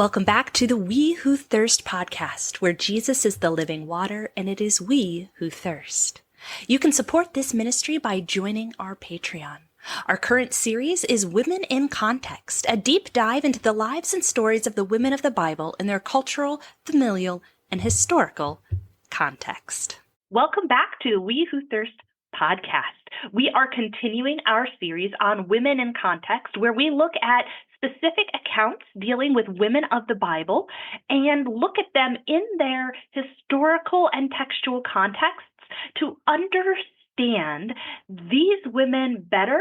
Welcome back to the We Who Thirst podcast, where Jesus is the living water and it is we who thirst. You can support this ministry by joining our Patreon. Our current series is Women in Context, a deep dive into the lives and stories of the women of the Bible in their cultural, familial, and historical context. Welcome back to the We Who Thirst podcast. We are continuing our series on Women in Context, where we look at specific accounts dealing with women of the Bible and look at them in their historical and textual contexts to understand these women better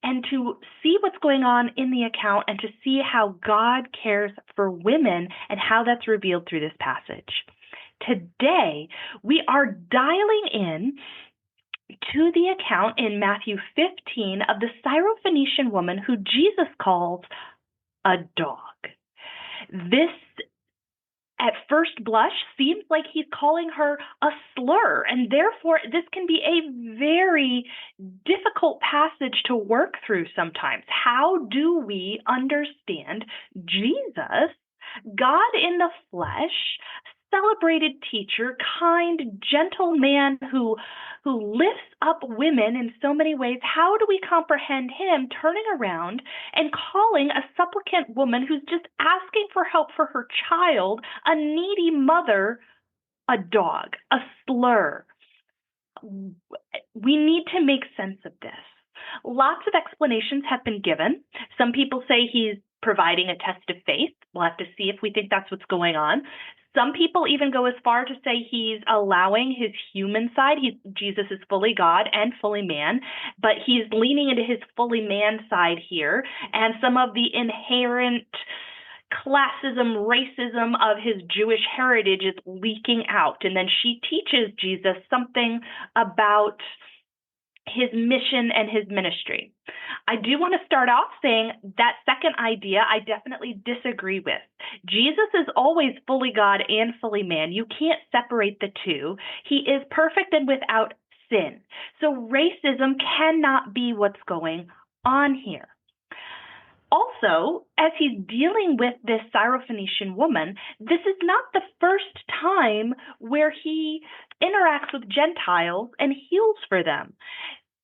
and to see what's going on in the account and to see how God cares for women and how that's revealed through this passage. Today, we are dialing in to the account in Matthew 15 of the Syrophoenician woman who Jesus calls a dog. This, at first blush, seems like he's calling her a slur, and therefore this can be a very difficult passage to work through sometimes. How do we understand Jesus, God in the flesh, celebrated teacher, kind, gentle man who lifts up women in so many ways? How do we comprehend him turning around and calling a supplicant woman who's just asking for help for her child, a needy mother, a dog, a slur? We need to make sense of this. Lots of explanations have been given. Some people say he's providing a test of faith. We'll have to see if we think that's what's going on. Some people even go as far to say he's allowing his human side. Jesus is fully God and fully man, but he's leaning into his fully man side here. And some of the inherent classism, racism of his Jewish heritage is leaking out. And then she teaches Jesus something about his mission and his ministry. I do want to start off saying that second idea I definitely disagree with. Jesus is always fully God and fully man. You can't separate the two. He is perfect and without sin. So racism cannot be what's going on here. Also, as he's dealing with this Syrophoenician woman, this is not the first time where he interacts with Gentiles and heals for them.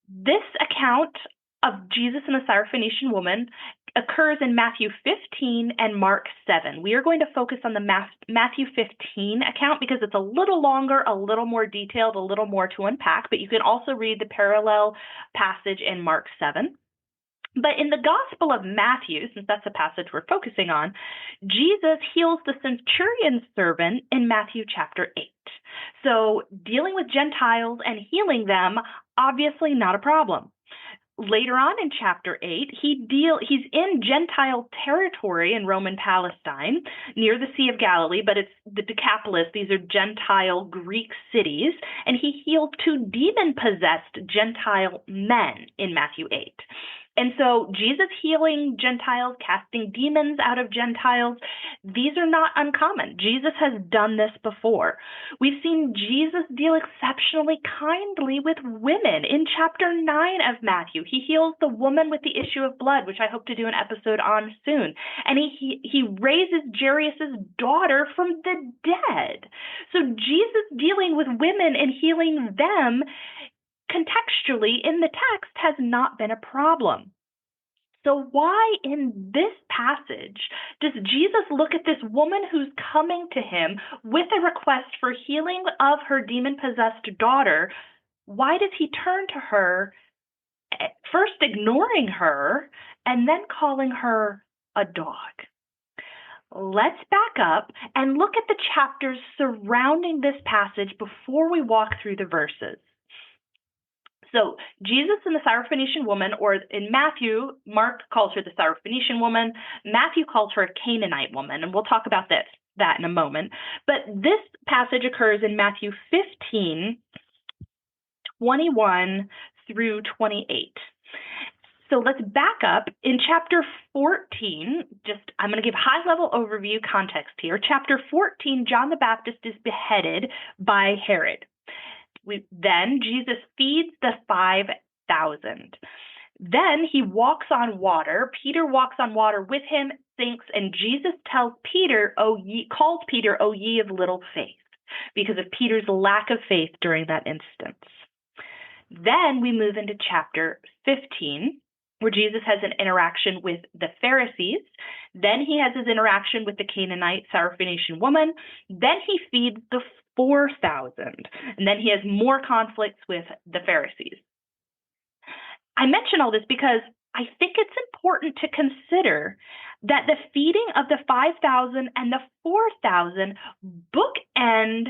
This account of Jesus and the Syrophoenician woman occurs in Matthew 15 and Mark 7. We are going to focus on the Matthew 15 account because it's a little longer, a little more detailed, a little more to unpack, but you can also read the parallel passage in Mark 7. But in the Gospel of Matthew, since that's the passage we're focusing on, Jesus heals the centurion's servant in Matthew chapter 8. So dealing with Gentiles and healing them, obviously not a problem. Later on in chapter 8, he's in Gentile territory in Roman Palestine, near the Sea of Galilee, but it's the Decapolis. These are Gentile Greek cities, and he healed 2 demon-possessed Gentile men in Matthew 8. And so Jesus healing Gentiles, casting demons out of Gentiles, these are not uncommon. Jesus has done this before. We've seen Jesus deal exceptionally kindly with women. In chapter 9 of Matthew, he heals the woman with the issue of blood, which I hope to do an episode on soon. And he raises Jairus' daughter from the dead. So Jesus dealing with women and healing them contextually in the text has not been a problem. So why in this passage does Jesus look at this woman who's coming to him with a request for healing of her demon-possessed daughter? Why does he turn to her, first ignoring her, and then calling her a dog? Let's back up and look at the chapters surrounding this passage before we walk through the verses. So Jesus and the Syrophoenician woman, or in Matthew, Mark calls her the Syrophoenician woman. Matthew calls her a Canaanite woman, and we'll talk about that in a moment. But this passage occurs in Matthew 15, 21 through 28. So let's back up. In chapter 14, I'm going to give high-level overview context here. Chapter 14, John the Baptist is beheaded by Herod. Then Jesus feeds the 5,000. Then he walks on water. Peter walks on water with him, sinks, and Jesus tells Peter, calls Peter, "O ye of little faith," because of Peter's lack of faith during that instance. Then we move into chapter 15, where Jesus has an interaction with the Pharisees. Then he has his interaction with the Canaanite Syrophoenician woman. Then he feeds the 4,000. And then he has more conflicts with the Pharisees. I mention all this because I think it's important to consider that the feeding of the 5,000 and the 4,000 bookend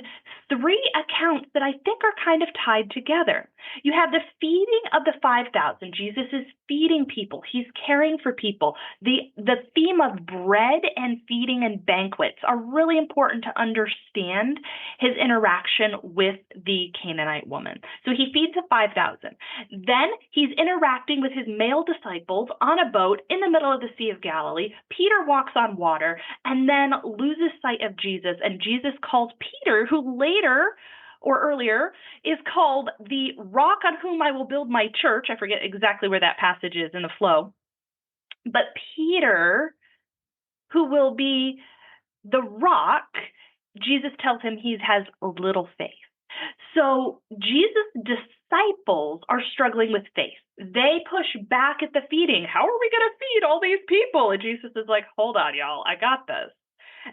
three accounts that I think are kind of tied together. You have the feeding of the 5,000. Jesus is feeding people. He's caring for people. The theme of bread and feeding and banquets are really important to understand his interaction with the Canaanite woman. So he feeds the 5,000. Then he's interacting with his male disciples on a boat in the middle of the Sea of Galilee. Peter walks on water and then loses sight of Jesus, and Jesus calls Peter, who later or earlier is called the rock on whom I will build my church. I forget exactly where that passage is in the flow. But Peter, who will be the rock, Jesus tells him he has little faith. So Jesus' disciples are struggling with faith. They push back at the feeding. How are we going to feed all these people? And Jesus is like, hold on, y'all, I got this.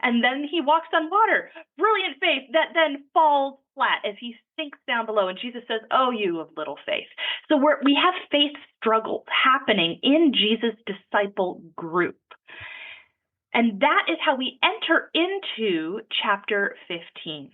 And then he walks on water. Brilliant faith that then falls flat as he sinks down below. And Jesus says, oh, you of little faith. So we have faith struggles happening in Jesus' disciple group. And that is how we enter into chapter 15.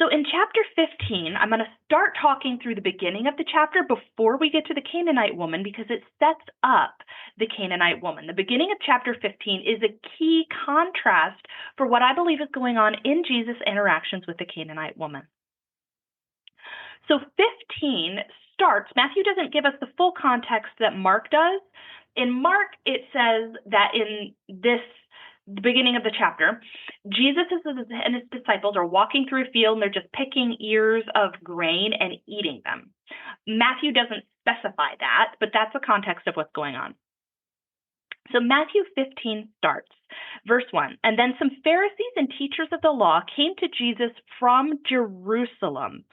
So in chapter 15, I'm going to start talking through the beginning of the chapter before we get to the Canaanite woman, because it sets up the Canaanite woman. The beginning of chapter 15 is a key contrast for what I believe is going on in Jesus' interactions with the Canaanite woman. So 15 starts, Matthew doesn't give us the full context that Mark does. In Mark, it says that in the beginning of the chapter, Jesus and his disciples are walking through a field and they're just picking ears of grain and eating them. Matthew doesn't specify that, but that's the context of what's going on. So Matthew 15 starts, verse 1, and then some Pharisees and teachers of the law came to Jesus from Jerusalem.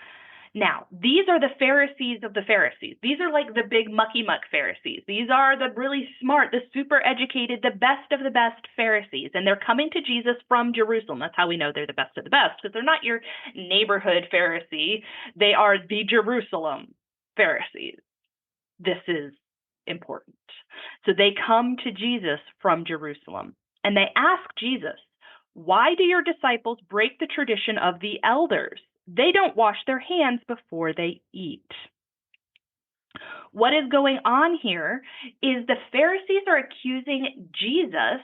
Now, these are the Pharisees of the Pharisees. These are like the big mucky muck Pharisees. These are the really smart, the super educated, the best of the best Pharisees. And they're coming to Jesus from Jerusalem. That's how we know they're the best of the best, because they're not your neighborhood Pharisee. They are the Jerusalem Pharisees. This is important. So they come to Jesus from Jerusalem, and they ask Jesus, why do your disciples break the tradition of the elders? They don't wash their hands before they eat. What is going on here is the Pharisees are accusing Jesus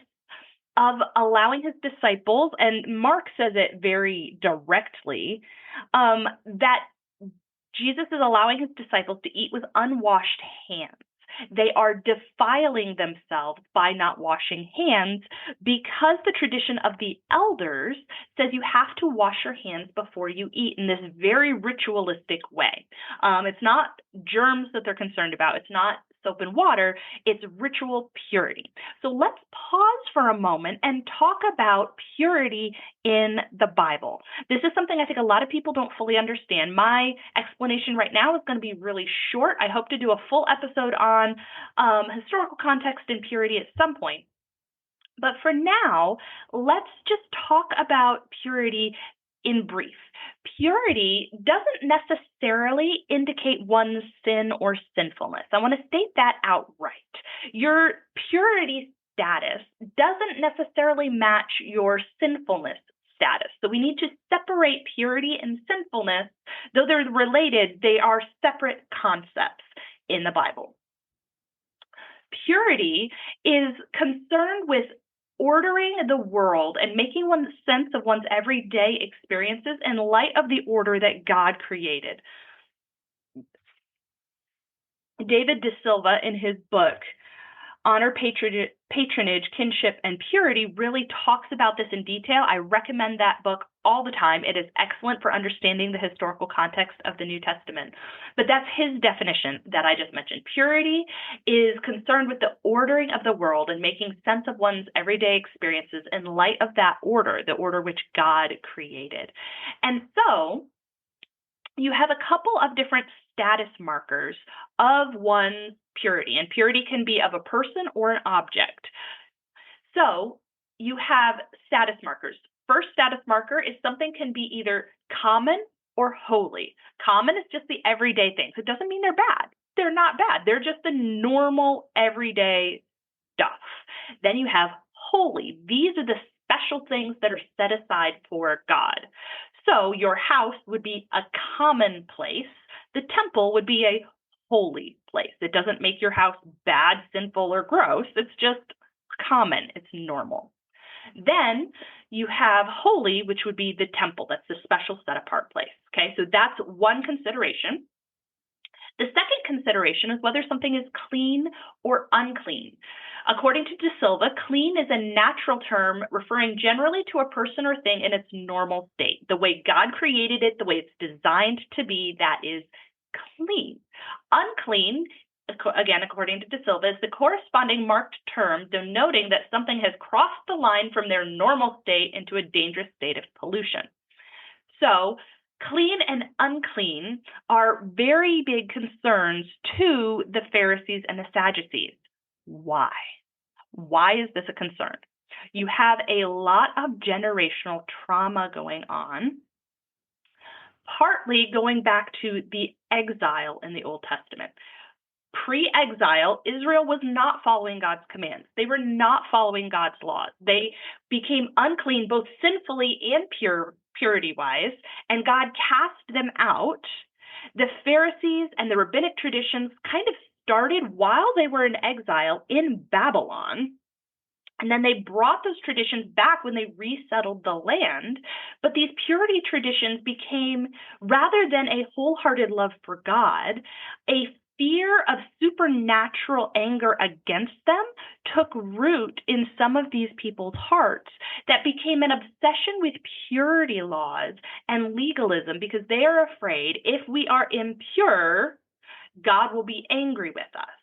of allowing his disciples, and Mark says it very directly, that Jesus is allowing his disciples to eat with unwashed hands. They are defiling themselves by not washing hands, because the tradition of the elders says you have to wash your hands before you eat in this very ritualistic way. It's not germs that they're concerned about. It's not soap and water. It's ritual purity. So let's pause for a moment and talk about purity in the Bible. This is something I think a lot of people don't fully understand. My explanation right now is going to be really short. I hope to do a full episode on historical context and purity at some point. But for now, let's just talk about purity in brief. Purity doesn't necessarily indicate one's sin or sinfulness. I want to state that outright. Your purity status doesn't necessarily match your sinfulness status. So we need to separate purity and sinfulness. Though they're related, they are separate concepts in the Bible. Purity is concerned with ordering the world and making one's sense of one's everyday experiences in light of the order that God created. David De Silva, in his book, Honor, Patronage, Kinship, and Purity really talks about this in detail. I recommend that book all the time. It is excellent for understanding the historical context of the New Testament. But that's his definition that I just mentioned. Purity is concerned with the ordering of the world and making sense of one's everyday experiences in light of that order, the order which God created. And so you have a couple of different status markers of one's purity, and purity can be of a person or an object. So you have status markers. First status marker is something can be either common or holy. Common is just the everyday things. It doesn't mean they're bad. They're not bad. They're just the normal everyday stuff. Then you have holy. These are the special things that are set aside for God. So your house would be a common place. The temple would be a holy place. It doesn't make your house bad, sinful, or gross. It's just common. It's normal. Then you have holy, which would be the temple. That's the special set apart place. Okay, so that's one consideration. The second consideration is whether something is clean or unclean. According to De Silva, clean is a natural term referring generally to a person or thing in its normal state. The way God created it, the way it's designed to be, that is clean. Unclean, again, according to De Silva, is the corresponding marked term denoting that something has crossed the line from their normal state into a dangerous state of pollution. So, clean and unclean are very big concerns to the Pharisees and the Sadducees. Why? Why is this a concern? You have a lot of generational trauma going on, partly going back to the exile in the Old Testament. Pre-exile, Israel was not following God's commands. They were not following God's laws. They became unclean both sinfully and purity-wise, and God cast them out. The Pharisees and the rabbinic traditions kind of started while they were in exile in Babylon, and then they brought those traditions back when they resettled the land. But these purity traditions became, rather than a wholehearted love for God, a fear of supernatural anger against them took root in some of these people's hearts that became an obsession with purity laws and legalism, because they are afraid if we are impure, God will be angry with us.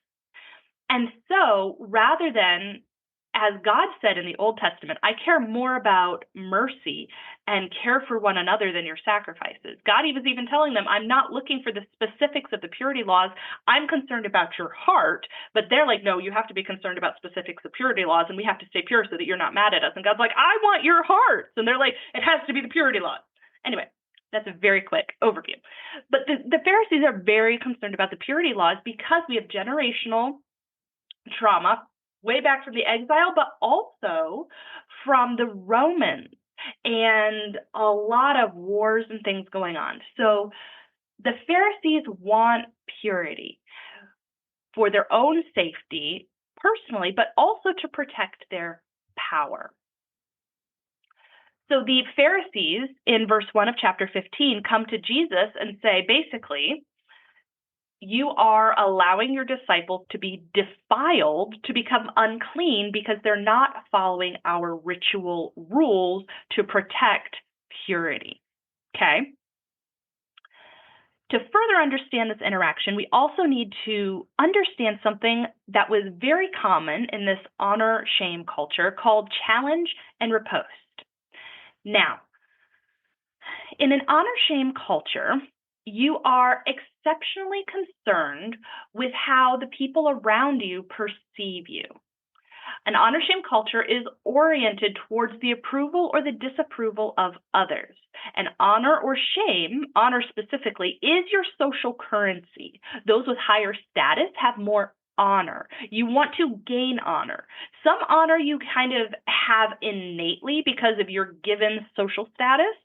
And so rather than, as God said in the Old Testament, I care more about mercy and care for one another than your sacrifices. God was even telling them, I'm not looking for the specifics of the purity laws. I'm concerned about your heart. But they're like, no, you have to be concerned about specifics of purity laws, and we have to stay pure so that you're not mad at us. And God's like, I want your hearts. And they're like, it has to be the purity laws. Anyway, that's a very quick overview. But the Pharisees are very concerned about the purity laws because we have generational trauma way back from the exile, but also from the Romans and a lot of wars and things going on. So the Pharisees want purity for their own safety personally, but also to protect their power. So the Pharisees in verse 1 of chapter 15 come to Jesus and say, basically, you are allowing your disciples to be defiled, to become unclean, because they're not following our ritual rules to protect purity. Okay? To further understand this interaction, we also need to understand something that was very common in this honor-shame culture called challenge and riposte. Now, in an honor-shame culture, you are exceptionally concerned with how the people around you perceive you. An honor-shame culture is oriented towards the approval or the disapproval of others. And honor or shame, honor specifically, is your social currency. Those with higher status have more honor. You want to gain honor. Some honor you kind of have innately because of your given social status.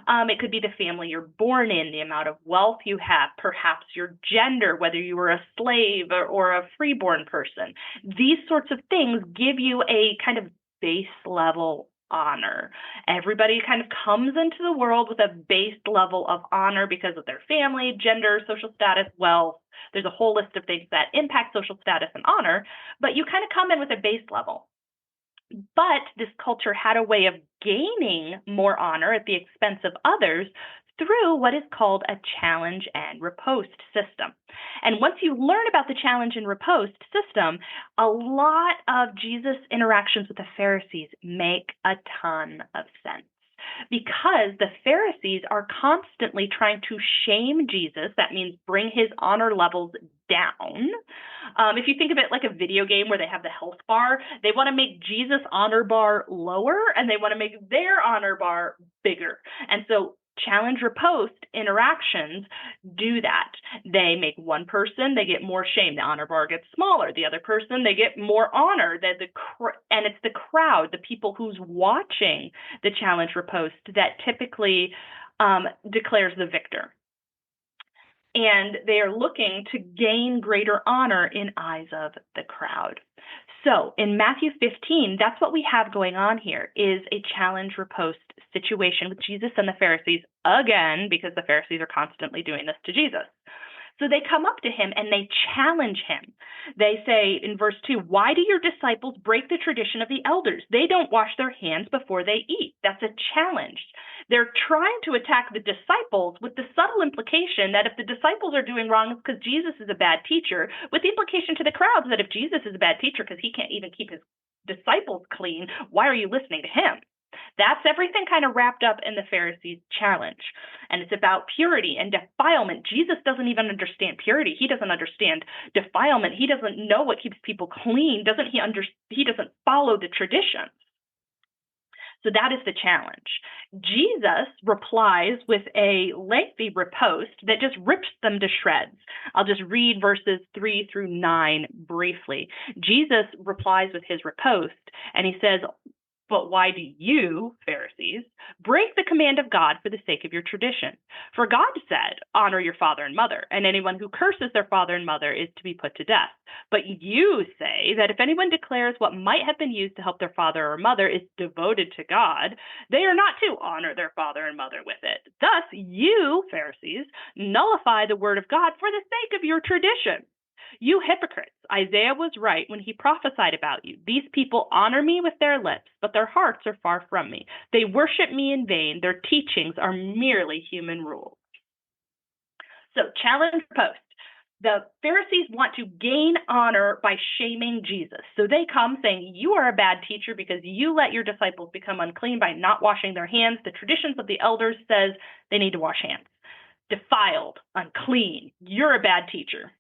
It could be the family you're born in, the amount of wealth you have, perhaps your gender, whether you were a slave or a freeborn person. These sorts of things give you a kind of base level honor. Everybody kind of comes into the world with a base level of honor because of their family, gender, social status, wealth. There's a whole list of things that impact social status and honor, but you kind of come in with a base level. But this culture had a way of gaining more honor at the expense of others through what is called a challenge and riposte system. And once you learn about the challenge and riposte system, a lot of Jesus' interactions with the Pharisees make a ton of sense. Because the Pharisees are constantly trying to shame Jesus, that means bring his honor levels down. If you think of it like a video game where they have the health bar, they want to make Jesus' honor bar lower and they want to make their honor bar bigger. And so challenge riposte interactions do that. They make one person, they get more shame. The honor bar gets smaller. The other person, they get more honor. And it's the crowd, the people who's watching the challenge riposte that typically declares the victor. And they are looking to gain greater honor in eyes of the crowd. So in Matthew 15, that's what we have going on here, is a challenge riposte situation with Jesus and the Pharisees again, because the Pharisees are constantly doing this to Jesus. So they come up to him and they challenge him. They say in verse 2, "Why do your disciples break the tradition of the elders? They don't wash their hands before they eat." That's a challenge. They're trying to attack the disciples with the subtle implication that if the disciples are doing wrong, it's because Jesus is a bad teacher, with the implication to the crowds that if Jesus is a bad teacher because he can't even keep his disciples clean, why are you listening to him? That's everything kind of wrapped up in the Pharisees' challenge. And it's about purity and defilement. Jesus doesn't even understand purity. He doesn't understand defilement. He doesn't know what keeps people clean. He doesn't follow the traditions. So that is the challenge. Jesus replies with a lengthy riposte that just rips them to shreds. I'll just read verses 3 through 9 briefly. Jesus replies with his riposte, and he says, "But why do you, Pharisees, break the command of God for the sake of your tradition? For God said, 'Honor your father and mother,' and anyone who curses their father and mother is to be put to death. But you say that if anyone declares what might have been used to help their father or mother is devoted to God, they are not to honor their father and mother with it. Thus, you, Pharisees, nullify the word of God for the sake of your tradition. You hypocrites, Isaiah was right when he prophesied about you. These people honor me with their lips, but their hearts are far from me. They worship me in vain. Their teachings are merely human rules." So, challenge post. The Pharisees want to gain honor by shaming Jesus. So they come saying, "You are a bad teacher because you let your disciples become unclean by not washing their hands. The traditions of the elders says they need to wash hands. Defiled, unclean. You're a bad teacher."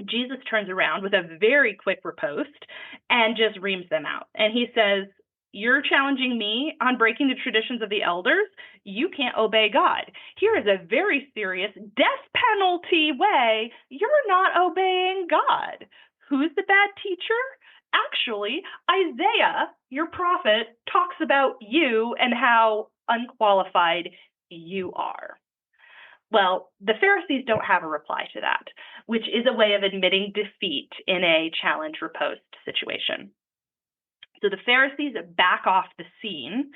Jesus turns around with a very quick riposte and just reams them out. And he says, "You're challenging me on breaking the traditions of the elders? You can't obey God. Here is a very serious death penalty way. You're not obeying God. Who's the bad teacher? Actually, Isaiah, your prophet, talks about you and how unqualified you are." Well, the Pharisees don't have a reply to that, which is a way of admitting defeat in a challenge riposte situation. So the Pharisees back off the scene,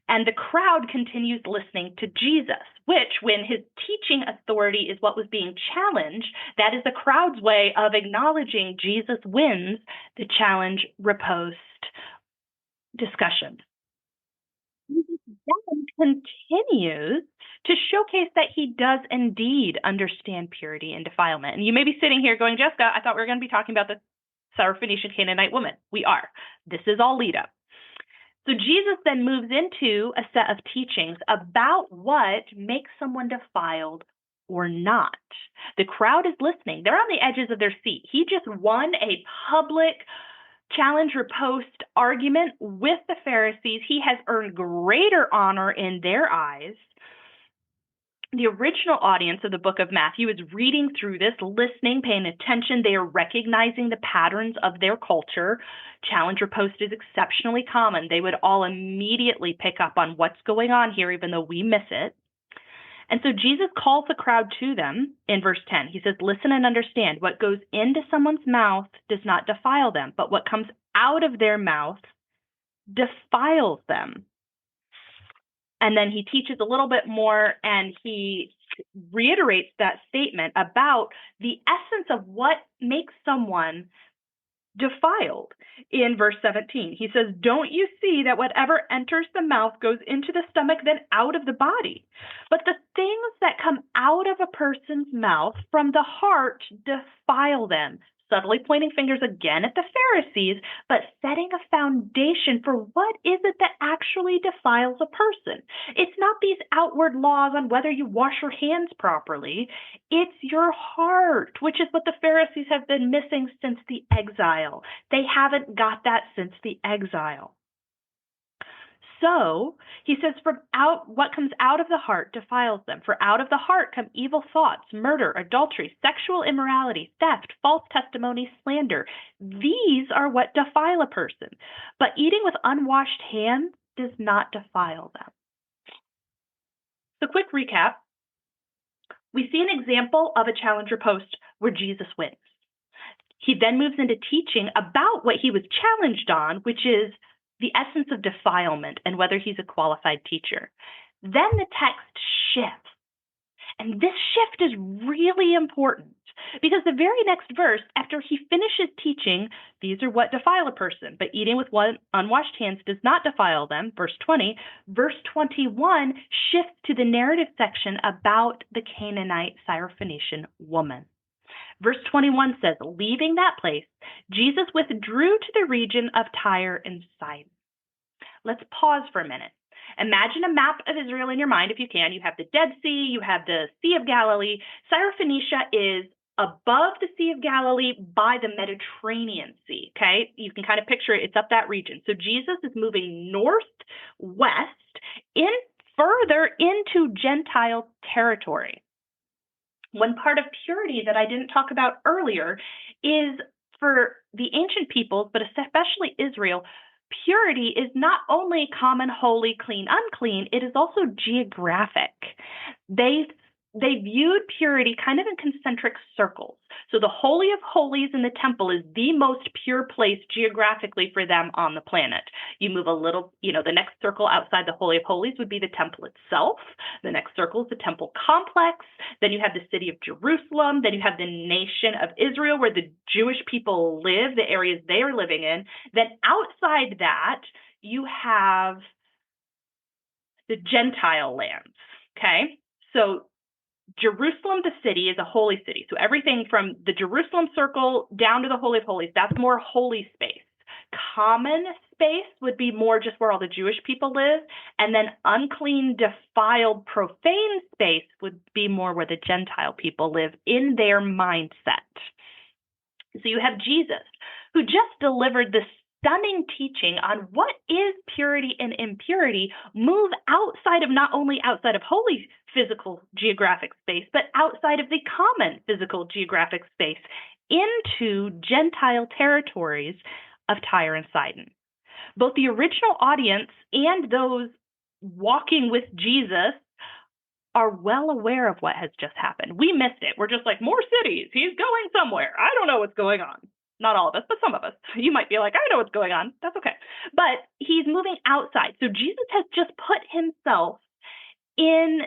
and the crowd continues listening to Jesus, which, when his teaching authority is what was being challenged, that is the crowd's way of acknowledging Jesus wins the challenge riposte discussion. Jesus then continues to showcase that he does indeed understand purity and defilement. And you may be sitting here going, "Jessica, I thought we were going to be talking about the Syrophoenician Canaanite woman." We are. This is all lead up. So Jesus then moves into a set of teachings about what makes someone defiled or not. The crowd is listening. They're on the edges of their seat. He just won a public challenge riposte argument with the Pharisees. He has earned greater honor in their eyes. The original audience of the book of Matthew is reading through this, listening, paying attention. They are recognizing the patterns of their culture. Challenge riposte is exceptionally common. They would all immediately pick up on what's going on here, even though we miss it. And so Jesus calls the crowd to them in verse 10. He says, "Listen and understand. What goes into someone's mouth does not defile them, but what comes out of their mouth defiles them. And then he teaches a little bit more, and he reiterates that statement about the essence of what makes someone defiled in verse 17. He says, "Don't you see that whatever enters the mouth goes into the stomach, then out of the body? But the things that come out of a person's mouth from the heart defile them." Subtly pointing fingers again at the Pharisees, but setting a foundation for what is it that actually defiles a person. It's not these outward laws on whether you wash your hands properly. It's your heart, which is what the Pharisees have been missing since the exile. They haven't got that since the exile. So he says, what comes out of the heart defiles them. For out of the heart come evil thoughts, murder, adultery, sexual immorality, theft, false testimony, slander. These are what defile a person. But eating with unwashed hands does not defile them. So quick recap. We see an example of a challenger post where Jesus wins. He then moves into teaching about what he was challenged on, which is the essence of defilement and whether he's a qualified teacher. Then the text shifts. And this shift is really important because the very next verse, after he finishes teaching, these are what defile a person, but eating with unwashed hands does not defile them, verse 20, verse 21 shifts to the narrative section about the Canaanite Syrophoenician woman. Verse 21 says, "Leaving that place, Jesus withdrew to the region of Tyre and Sidon." Let's pause for a minute. Imagine a map of Israel in your mind, if you can. You have the Dead Sea, you have the Sea of Galilee. Syrophoenicia is above the Sea of Galilee by the Mediterranean Sea, okay? You can kind of picture it. It's up that region. So Jesus is moving northwest further into Gentile territory. One part of purity that I didn't talk about earlier is for the ancient peoples, but especially Israel, purity is not only common, holy, clean, unclean, it is also geographic. They viewed purity kind of in concentric circles. So the Holy of Holies in the temple is the most pure place geographically for them on the planet. You move a little, the next circle outside the Holy of Holies would be the temple itself. The next circle is the temple complex. Then you have the city of Jerusalem. Then you have the nation of Israel where the Jewish people live, the areas they are living in. Then outside that, you have the Gentile lands, okay? So Jerusalem, the city, is a holy city. So everything from the Jerusalem circle down to the Holy of Holies, that's more holy space. Common space would be more just where all the Jewish people live. And then unclean, defiled, profane space would be more where the Gentile people live in their mindset. So you have Jesus, who just delivered this stunning teaching on what is purity and impurity, move not only outside of holy physical geographic space, but outside of the common physical geographic space into Gentile territories of Tyre and Sidon. Both the original audience and those walking with Jesus are well aware of what has just happened. We missed it. We're just like, more cities. He's going somewhere. I don't know what's going on. Not all of us, but some of us. You might be like, I know what's going on. That's okay. But he's moving outside. So Jesus has just put himself in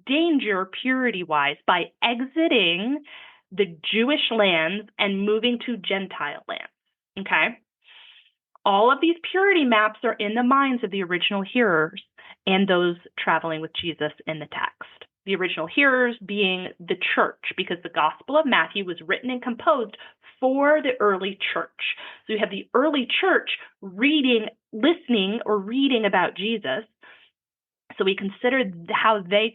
danger purity-wise by exiting the Jewish lands and moving to Gentile lands, okay? All of these purity maps are in the minds of the original hearers and those traveling with Jesus in the text. The original hearers being the church, because the Gospel of Matthew was written and composed for the early church. So you have the early church listening or reading about Jesus. So we consider how they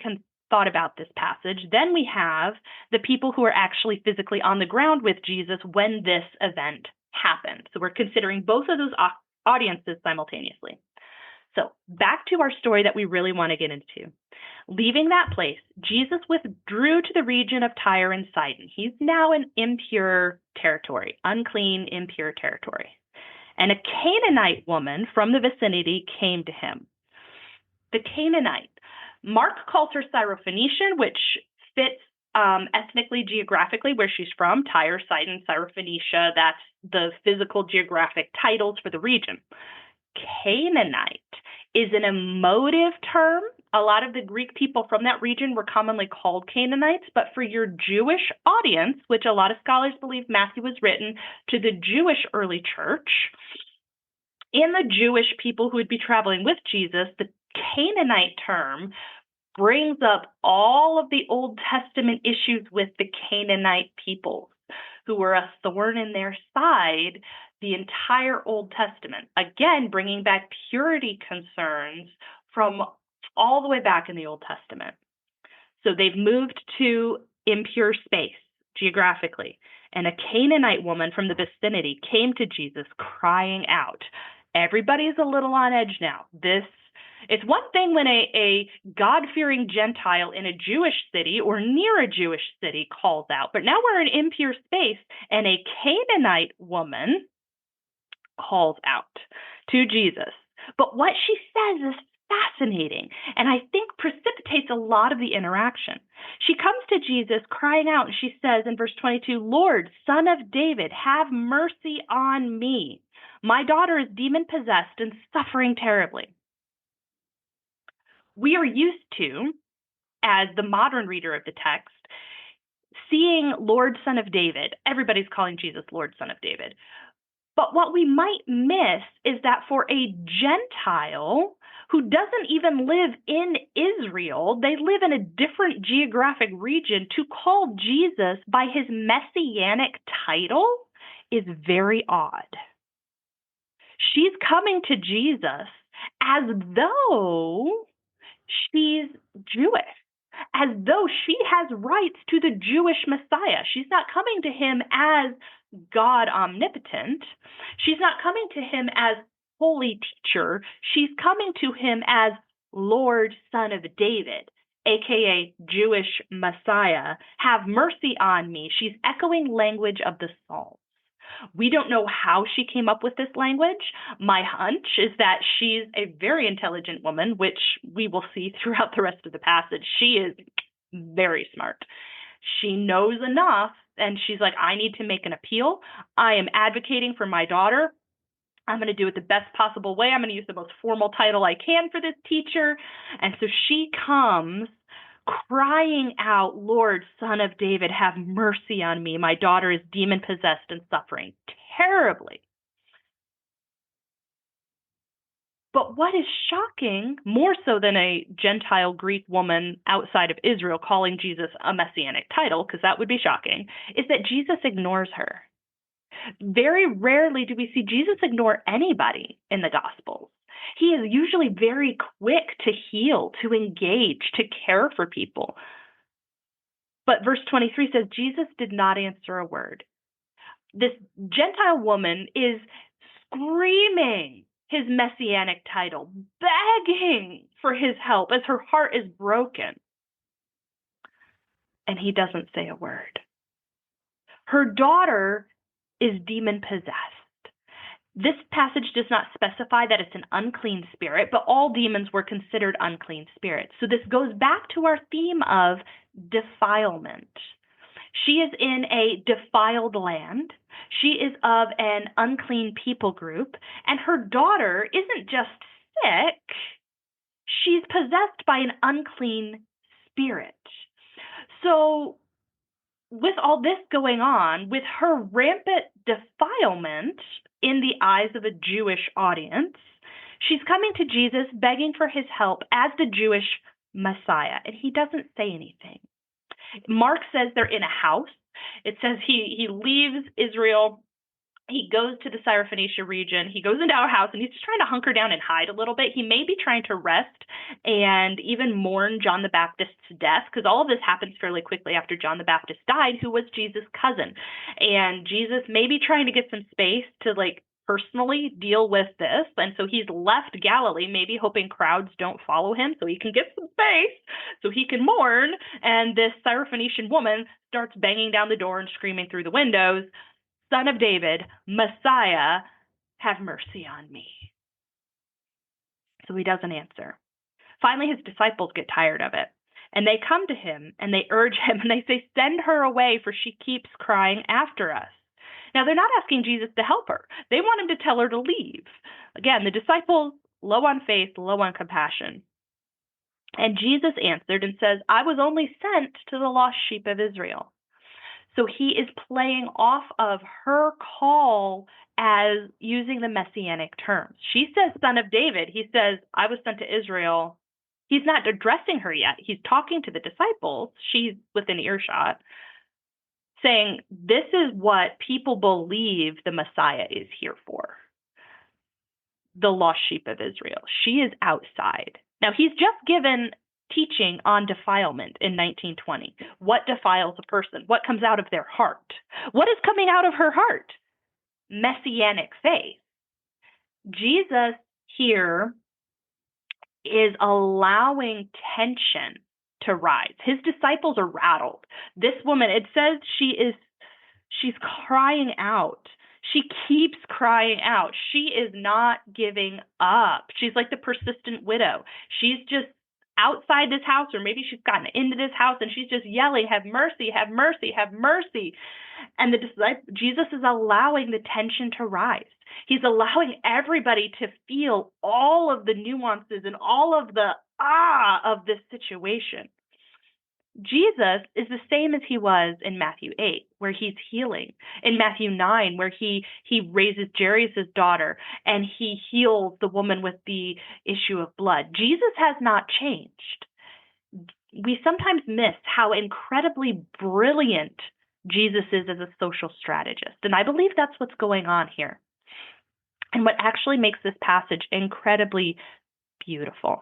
thought about this passage. Then we have the people who are actually physically on the ground with Jesus when this event happened. So we're considering both of those audiences simultaneously. So back to our story that we really want to get into. Leaving that place, Jesus withdrew to the region of Tyre and Sidon. He's now in impure territory, unclean, impure territory. And a Canaanite woman from the vicinity came to him. The Canaanite. Mark calls her Syrophoenician, which fits ethnically, geographically, where she's from. Tyre, Sidon, Syrophoenicia, that's the physical geographic titles for the region. Canaanite is an emotive term. A lot of the Greek people from that region were commonly called Canaanites, but for your Jewish audience, which a lot of scholars believe Matthew was written to the Jewish early church, in the Jewish people who would be traveling with Jesus, the Canaanite term brings up all of the Old Testament issues with the Canaanite peoples, who were a thorn in their side the entire Old Testament. Again, bringing back purity concerns from all the way back in the Old Testament. So they've moved to impure space geographically. And a Canaanite woman from the vicinity came to Jesus crying out. Everybody's a little on edge now. It's one thing when a God-fearing Gentile in a Jewish city or near a Jewish city calls out, but now we're in impure space, and a Canaanite woman calls out to Jesus. But what she says is fascinating, and I think precipitates a lot of the interaction. She comes to Jesus crying out, and she says in verse 22, "Lord, Son of David, have mercy on me. My daughter is demon-possessed and suffering terribly." We are used to, as the modern reader of the text, seeing Lord, Son of David. Everybody's calling Jesus Lord, Son of David. But what we might miss is that for a Gentile who doesn't even live in Israel, they live in a different geographic region, to call Jesus by his messianic title is very odd. She's coming to Jesus as though she's Jewish, as though she has rights to the Jewish Messiah. She's not coming to him as God omnipotent. She's not coming to him as holy teacher. She's coming to him as Lord, Son of David, aka Jewish Messiah. Have mercy on me. She's echoing language of the Psalms. We don't know how she came up with this language. My hunch is that she's a very intelligent woman, which we will see throughout the rest of the passage. She is very smart. She knows enough, and she's like, I need to make an appeal. I am advocating for my daughter. I'm going to do it the best possible way. I'm going to use the most formal title I can for this teacher. And so she comes crying out, "Lord, Son of David, have mercy on me. My daughter is demon-possessed and suffering terribly." But what is shocking, more so than a Gentile Greek woman outside of Israel calling Jesus a messianic title, because that would be shocking, is that Jesus ignores her. Very rarely do we see Jesus ignore anybody in the Gospels. He is usually very quick to heal, to engage, to care for people. But verse 23 says, Jesus did not answer a word. This Gentile woman is screaming his messianic title, begging for his help as her heart is broken. And he doesn't say a word. Her daughter is demon-possessed. This passage does not specify that it's an unclean spirit, but all demons were considered unclean spirits. So this goes back to our theme of defilement. She is in a defiled land. She is of an unclean people group, and her daughter isn't just sick, she's possessed by an unclean spirit. So with all this going on, with her rampant defilement in the eyes of a Jewish audience, she's coming to Jesus begging for his help as the Jewish Messiah, and he doesn't say anything. Mark says they're in a house. It says he leaves Israel. He goes to the Syrophoenician region. He goes into our house, and he's just trying to hunker down and hide a little bit. He may be trying to rest and even mourn John the Baptist's death, because all of this happens fairly quickly after John the Baptist died, who was Jesus' cousin. And Jesus may be trying to get some space to personally deal with this. And so he's left Galilee, maybe hoping crowds don't follow him so he can get some space, so he can mourn. And this Syrophoenician woman starts banging down the door and screaming through the windows, "Son of David, Messiah, have mercy on me." So he doesn't answer. Finally, his disciples get tired of it, and they come to him and they urge him and they say, "Send her away, for she keeps crying after us." Now, they're not asking Jesus to help her. They want him to tell her to leave. Again, the disciples, low on faith, low on compassion. And Jesus answered and says, I was only sent to the lost sheep of Israel. So he is playing off of her call as using the messianic terms. She says, son of David. He says, I was sent to Israel. He's not addressing her yet. He's talking to the disciples. She's within earshot, saying, this is what people believe the Messiah is here for. The lost sheep of Israel. She is outside. Now, he's just given teaching on defilement in 1920. What defiles a person? What comes out of their heart? What is coming out of her heart? Messianic faith. Jesus here is allowing tension to rise. His disciples are rattled. This woman, it says she's crying out. She keeps crying out. She is not giving up. She's like the persistent widow. She's just outside this house, or maybe she's gotten into this house, and she's just yelling, have mercy, have mercy, have mercy. And Jesus is allowing the tension to rise. He's allowing everybody to feel all of the nuances and all of the of this situation. Jesus is the same as he was in Matthew 8, where he's healing. In Matthew 9, where he raises Jairus' daughter and he heals the woman with the issue of blood. Jesus has not changed. We sometimes miss how incredibly brilliant Jesus is as a social strategist. And I believe that's what's going on here. And what actually makes this passage incredibly beautiful.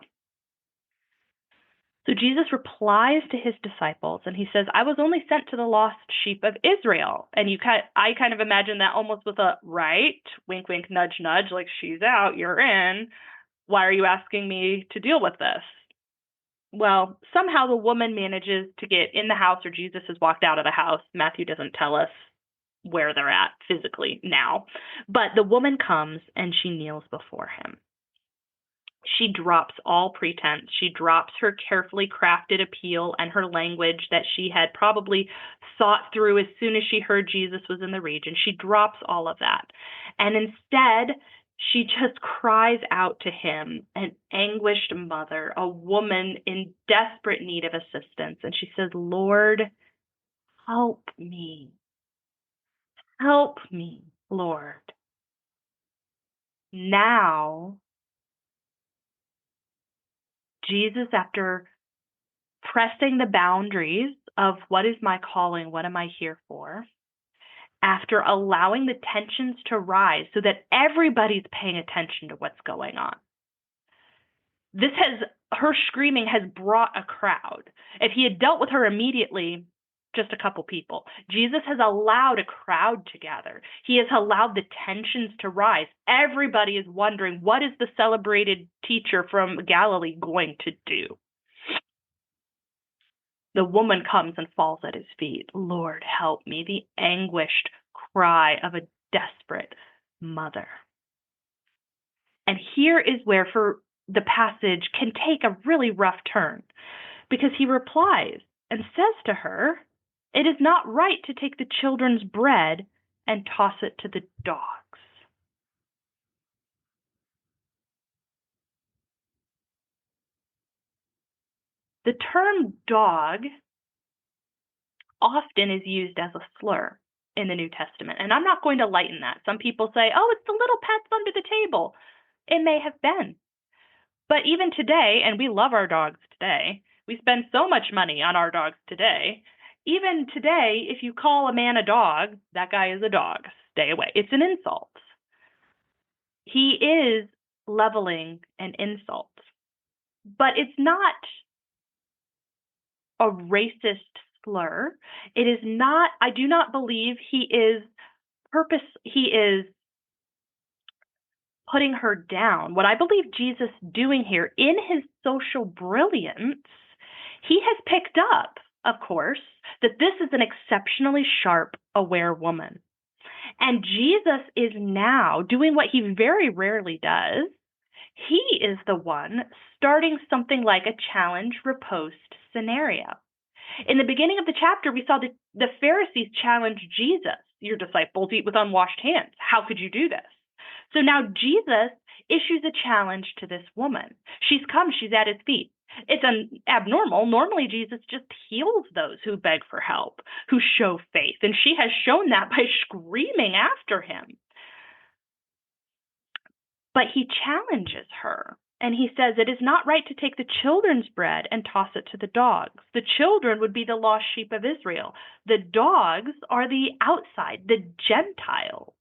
So Jesus replies to his disciples, and he says, I was only sent to the lost sheep of Israel. And I kind of imagine that almost with a, right, wink, wink, nudge, nudge, like she's out, you're in. Why are you asking me to deal with this? Well, somehow the woman manages to get in the house, or Jesus has walked out of the house. Matthew doesn't tell us where they're at physically now. But the woman comes and she kneels before him. She drops all pretense. She drops her carefully crafted appeal and her language that she had probably thought through as soon as she heard Jesus was in the region. She drops all of that. And instead, she just cries out to him, an anguished mother, a woman in desperate need of assistance. And she says, Lord, help me. Help me, Lord. Now, Jesus, after pressing the boundaries of what is my calling, what am I here for, after allowing the tensions to rise so that everybody's paying attention to what's going on. Her screaming has brought a crowd. If he had dealt with her immediately, just a couple people. Jesus has allowed a crowd to gather. He has allowed the tensions to rise. Everybody is wondering, what is the celebrated teacher from Galilee going to do? The woman comes and falls at his feet. Lord, help me. The anguished cry of a desperate mother. And here is where for the passage can take a really rough turn, because he replies and says to her, it is not right to take the children's bread and toss it to the dogs. The term dog often is used as a slur in the New Testament, and I'm not going to lighten that. Some people say, oh, it's the little pets under the table. It may have been. But even today, and we love our dogs today, we spend so much money on our dogs today. Even today, if you call a man a dog, that guy is a dog. Stay away. It's an insult. He is leveling an insult. But it's not a racist slur. It is not, I do not believe he is putting her down. What I believe Jesus doing here in his social brilliance, he has picked up, of course, that this is an exceptionally sharp, aware woman. And Jesus is now doing what he very rarely does. He is the one starting something like a challenge riposte scenario. In the beginning of the chapter, we saw the Pharisees challenge Jesus. your disciples eat with unwashed hands. How could you do this? So now Jesus issues a challenge to this woman. She's come, she's at his feet. It's abnormal. Normally, Jesus just heals those who beg for help, who show faith. And she has shown that by screaming after him. But he challenges her. And he says, it is not right to take the children's bread and toss it to the dogs. The children would be the lost sheep of Israel. The dogs are the outside, the Gentiles.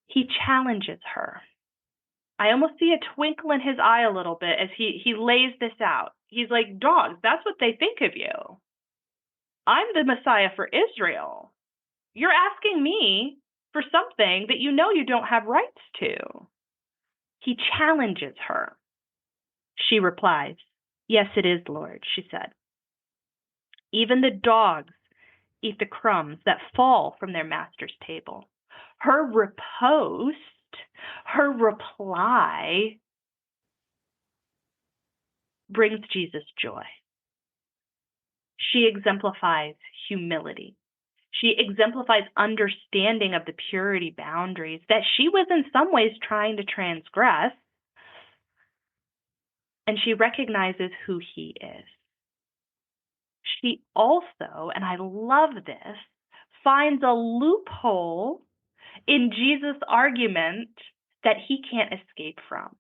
He challenges her. I almost see a twinkle in his eye a little bit as he lays this out. He's like, dogs, that's what they think of you. I'm the Messiah for Israel. You're asking me for something that you know you don't have rights to. He challenges her. She replies, yes, it is, Lord, she said. Even the dogs eat the crumbs that fall from their master's table. Her riposte, her reply brings Jesus joy. She exemplifies humility. She exemplifies understanding of the purity boundaries that she was in some ways trying to transgress, and she recognizes who he is. She also, and I love this, finds a loophole in Jesus' argument that he can't escape from.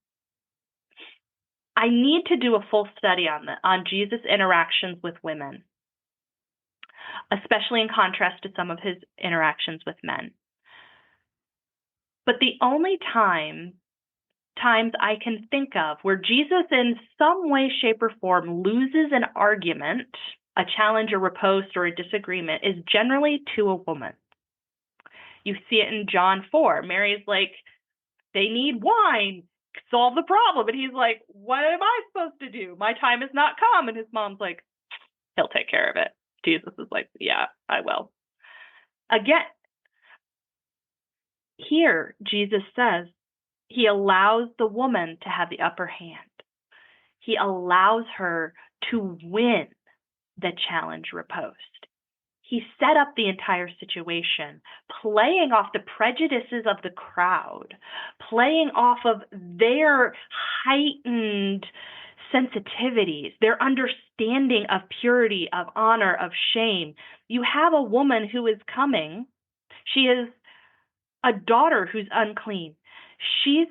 I need to do a full study on Jesus' interactions with women, especially in contrast to some of his interactions with men. But the only times I can think of where Jesus in some way, shape, or form loses an argument, a challenge, a riposte, or a disagreement is generally to a woman. You see it in John 4. Mary's like, they need wine, solve the problem. And he's like, what am I supposed to do? My time has not come. And his mom's like, he'll take care of it. Jesus is like, yeah, I will. Again, here Jesus says he allows the woman to have the upper hand. He allows her to win the challenge riposte. He set up the entire situation, playing off the prejudices of the crowd, playing off of their heightened sensitivities, their understanding of purity, of honor, of shame. You have a woman who is coming. She is a daughter who's unclean. She's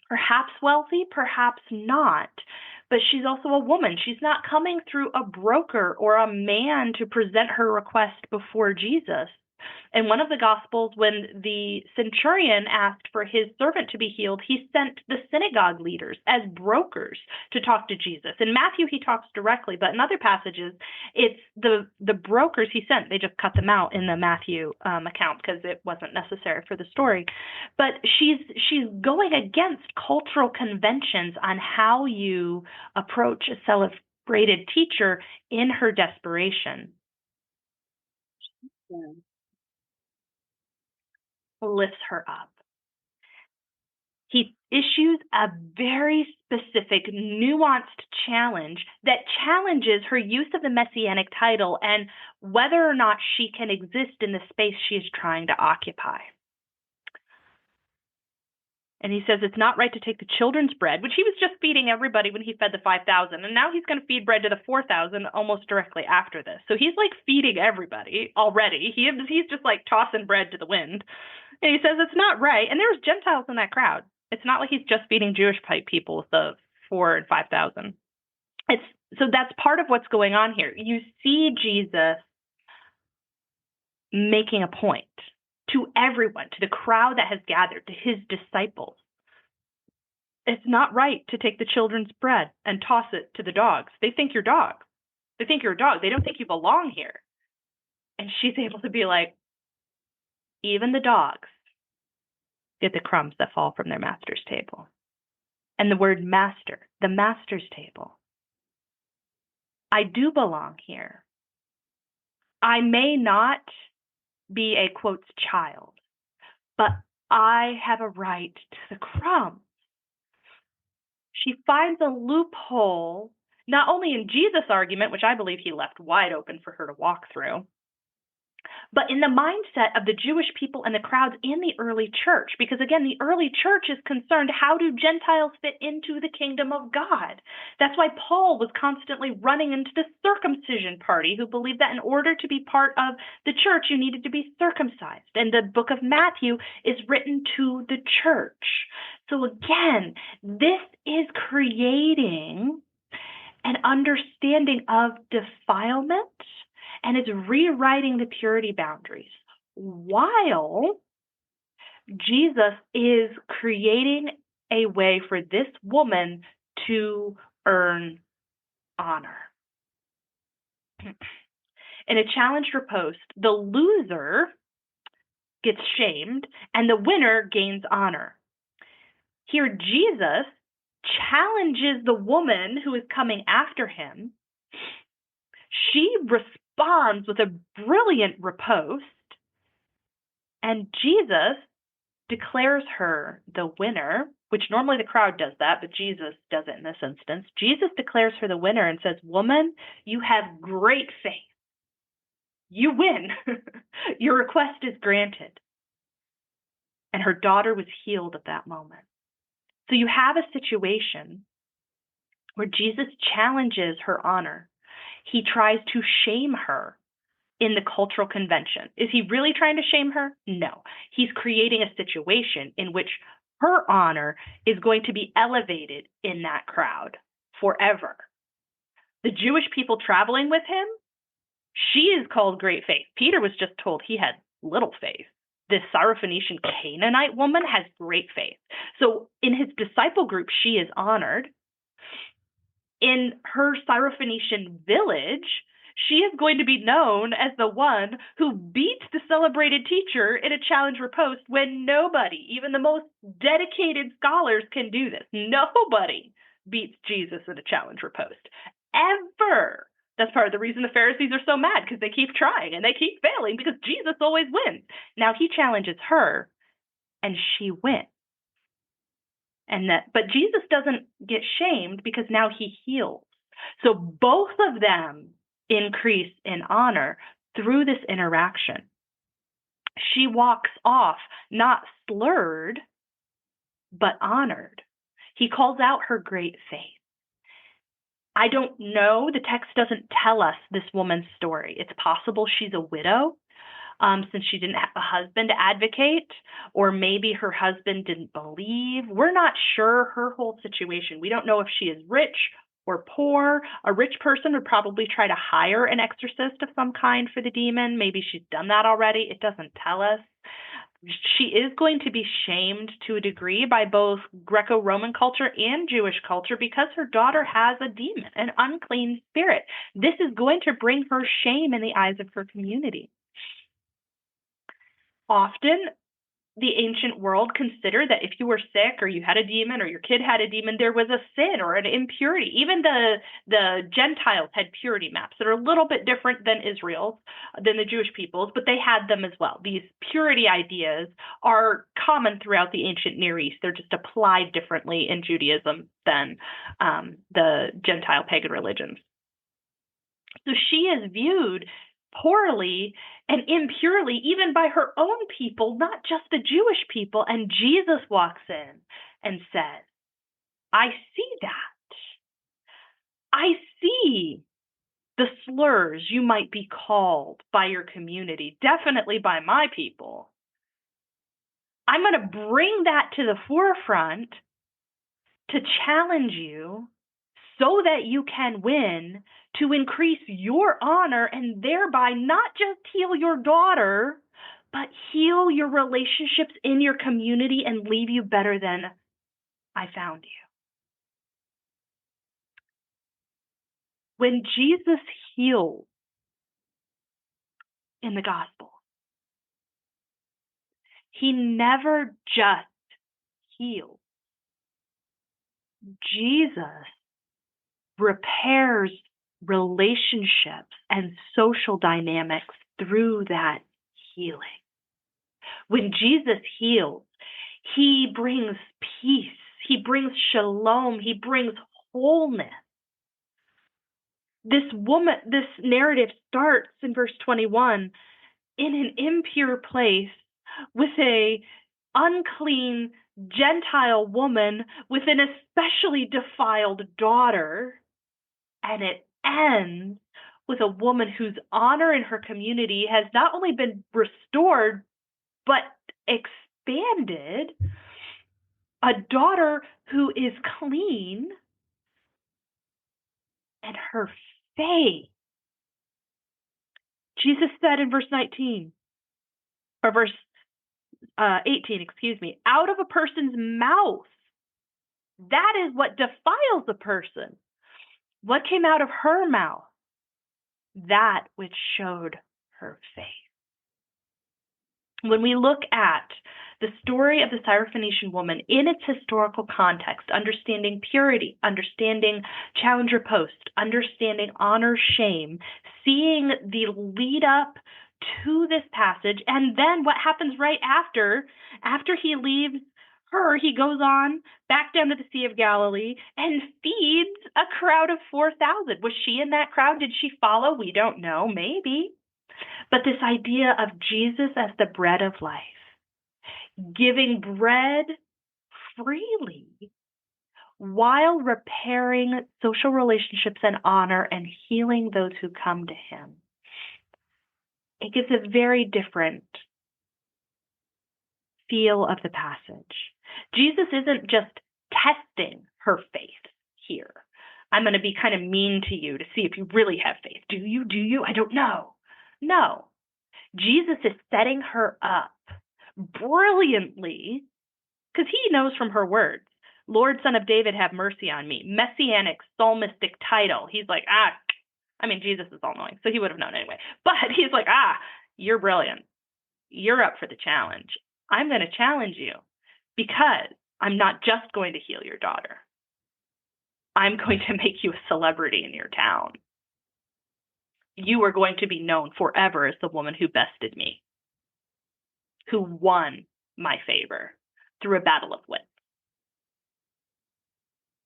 perhaps wealthy, perhaps not, but she's also a woman. She's not coming through a broker or a man to present her request before Jesus. In one of the Gospels, when the centurion asked for his servant to be healed, he sent the synagogue leaders as brokers to talk to Jesus. In Matthew, he talks directly, but in other passages, it's the brokers he sent. They just cut them out in the Matthew account because it wasn't necessary for the story. But she's going against cultural conventions on how you approach a celebrated teacher in her desperation. Yeah. Lifts her up. He issues a very specific, nuanced challenge that challenges her use of the messianic title and whether or not she can exist in the space she is trying to occupy. And he says it's not right to take the children's bread, which he was just feeding everybody when he fed the 5,000. And now he's going to feed bread to the 4,000 almost directly after this. So he's like feeding everybody already. He's just like tossing bread to the wind. And he says it's not right. And there was Gentiles in that crowd. It's not like he's just feeding Jewish people with the 4,000 and 5,000. So that's part of what's going on here. You see Jesus making a point to everyone, to the crowd that has gathered, to his disciples. It's not right to take the children's bread and toss it to the dogs. They think you're dogs. They think you're a dog. They don't think you belong here. And she's able to be like, even the dogs get the crumbs that fall from their master's table. And the word master, the master's table. I do belong here. I may not be a, quotes, child, but I have a right to the crumbs. She finds a loophole not only in Jesus' argument, which I believe he left wide open for her to walk through, but in the mindset of the Jewish people and the crowds in the early church. Because again, the early church is concerned, how do Gentiles fit into the kingdom of God? That's why Paul was constantly running into the circumcision party, who believed that in order to be part of the church, you needed to be circumcised. And the book of Matthew is written to the church. So again, this is creating an understanding of defilement, and it's rewriting the purity boundaries, while Jesus is creating a way for this woman to earn honor. In a challenged riposte, the loser gets shamed and the winner gains honor. Here, Jesus challenges the woman who is coming after him. She responds with a brilliant riposte, and Jesus declares her the winner, which normally the crowd does that, but Jesus does it in this instance. Jesus declares her the winner and says, "Woman, you have great faith. You win. Your request is granted." And her daughter was healed at that moment. So you have a situation where Jesus challenges her honor. He tries to shame her in the cultural convention. Is he really trying to shame her? No. He's creating a situation in which her honor is going to be elevated in that crowd forever. The Jewish people traveling with him, she is called great faith. Peter was just told he had little faith. This Syrophoenician Canaanite woman has great faith. So in his disciple group, she is honored. In her Syrophoenician village, she is going to be known as the one who beats the celebrated teacher in a challenge riposte when nobody, even the most dedicated scholars, can do this. Nobody beats Jesus in a challenge riposte, ever. That's part of the reason the Pharisees are so mad, because they keep trying and they keep failing because Jesus always wins. Now he challenges her and she wins. But Jesus doesn't get shamed because now he heals. So both of them increase in honor through this interaction. She walks off not slurred, but honored. He calls out her great faith. I don't know, the text doesn't tell us this woman's story. It's possible she's a widow, since she didn't have a husband to advocate, or maybe her husband didn't believe. We're not sure her whole situation. We don't know if she is rich or poor. A rich person would probably try to hire an exorcist of some kind for the demon. Maybe she's done that already. It doesn't tell us. She is going to be shamed to a degree by both Greco-Roman culture and Jewish culture because her daughter has a demon, an unclean spirit. This is going to bring her shame in the eyes of her community. Often, the ancient world considered that if you were sick or you had a demon or your kid had a demon, there was a sin or an impurity. Even the Gentiles had purity maps that are a little bit different than Israel's, than the Jewish people's, but they had them as well. These purity ideas are common throughout the ancient Near East. They're just applied differently in Judaism than the Gentile pagan religions. So she is viewed poorly and impurely, even by her own people, not just the Jewish people. And Jesus walks in and says, I see that. I see the slurs you might be called by your community, definitely by my people. I'm going to bring that to the forefront to challenge you so that you can win, to increase your honor and thereby not just heal your daughter, but heal your relationships in your community and leave you better than I found you. When Jesus heals in the gospel, he never just heals. Jesus repairs relationships and social dynamics through that healing. When Jesus heals, he brings peace, he brings shalom, he brings wholeness. this narrative starts in verse 21 in an impure place with a unclean Gentile woman with an especially defiled daughter, and it ends with a woman whose honor in her community has not only been restored, but expanded, a daughter who is clean, and her faith. Jesus said in verse 19, or verse 18, excuse me, out of a person's mouth, that is what defiles a person. What came out of her mouth? That which showed her faith. When we look at the story of the Syrophoenician woman in its historical context, understanding purity, understanding challenger post, understanding honor, shame, seeing the lead up to this passage, and then what happens right after he leaves her, he goes on back down to the Sea of Galilee and feeds a crowd of 4,000. Was she in that crowd? Did she follow? We don't know, maybe. But this idea of Jesus as the bread of life, giving bread freely while repairing social relationships and honor and healing those who come to him. It gives a very different feel of the passage. Jesus isn't just testing her faith here. I'm going to be kind of mean to you to see if you really have faith. Do you? Do you? I don't know. No. Jesus is setting her up brilliantly because he knows from her words, Lord, Son of David, have mercy on me. Messianic, psalmistic title. He's like, Jesus is all-knowing, so he would have known anyway. But he's like, you're brilliant. You're up for the challenge. I'm going to challenge you because I'm not just going to heal your daughter. I'm going to make you a celebrity in your town. You are going to be known forever as the woman who bested me, who won my favor through a battle of wits.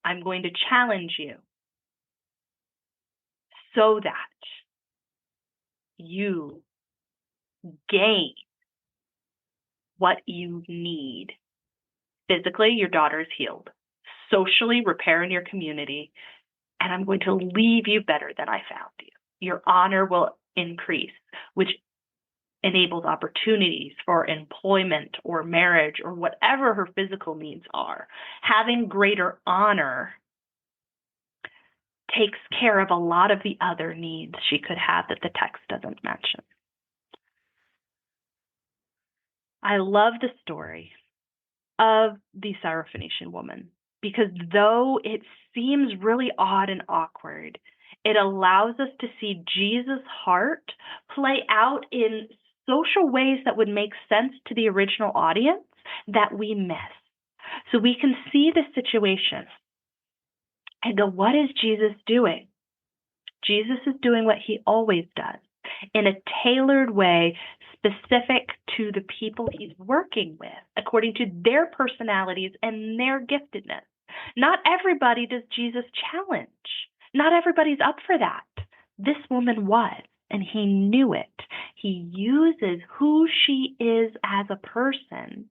I'm going to challenge you so that you gain what you need. Physically, your daughter is healed. Socially, repair in your community. And I'm going to leave you better than I found you. Your honor will increase, which enables opportunities for employment or marriage or whatever her physical needs are. Having greater honor takes care of a lot of the other needs she could have that the text doesn't mention. I love the story of the Syrophoenician woman because though it seems really odd and awkward, it allows us to see Jesus' heart play out in social ways that would make sense to the original audience that we miss. So we can see the situation and go, what is Jesus doing? Jesus is doing what he always does in a tailored way, specific to the people he's working with, according to their personalities and their giftedness. Not everybody does Jesus challenge. Not everybody's up for that. This woman was, and he knew it. He uses who she is as a person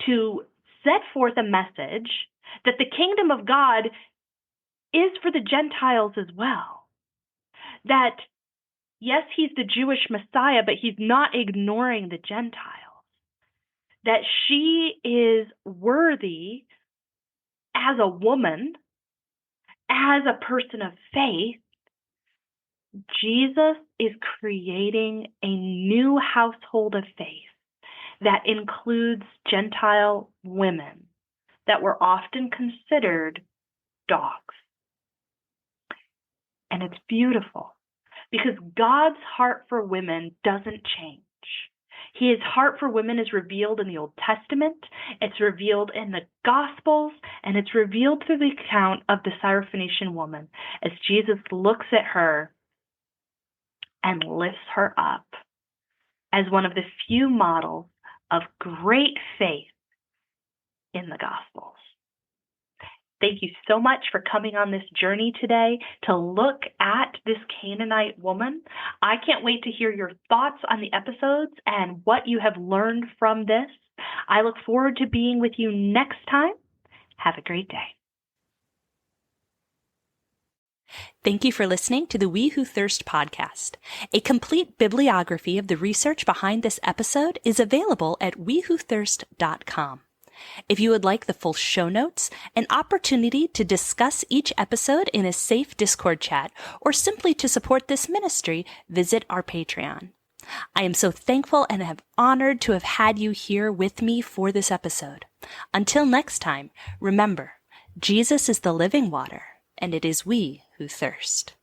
to set forth a message that the kingdom of God is for the Gentiles as well. That, yes, he's the Jewish Messiah, but he's not ignoring the Gentiles. That she is worthy as a woman, as a person of faith. Jesus is creating a new household of faith that includes Gentile women that were often considered dogs. And it's beautiful because God's heart for women doesn't change. His heart for women is revealed in the Old Testament, it's revealed in the Gospels, and it's revealed through the account of the Syrophoenician woman as Jesus looks at her and lifts her up as one of the few models of great faith in the Gospels. Thank you so much for coming on this journey today to look at this Canaanite woman. I can't wait to hear your thoughts on the episodes and what you have learned from this. I look forward to being with you next time. Have a great day. Thank you for listening to the We Who Thirst podcast. A complete bibliography of the research behind this episode is available at wewhothirst.com. If you would like the full show notes, an opportunity to discuss each episode in a safe Discord chat, or simply to support this ministry, visit our Patreon. I am so thankful and am honored to have had you here with me for this episode. Until next time, remember, Jesus is the living water, and it is we who thirst.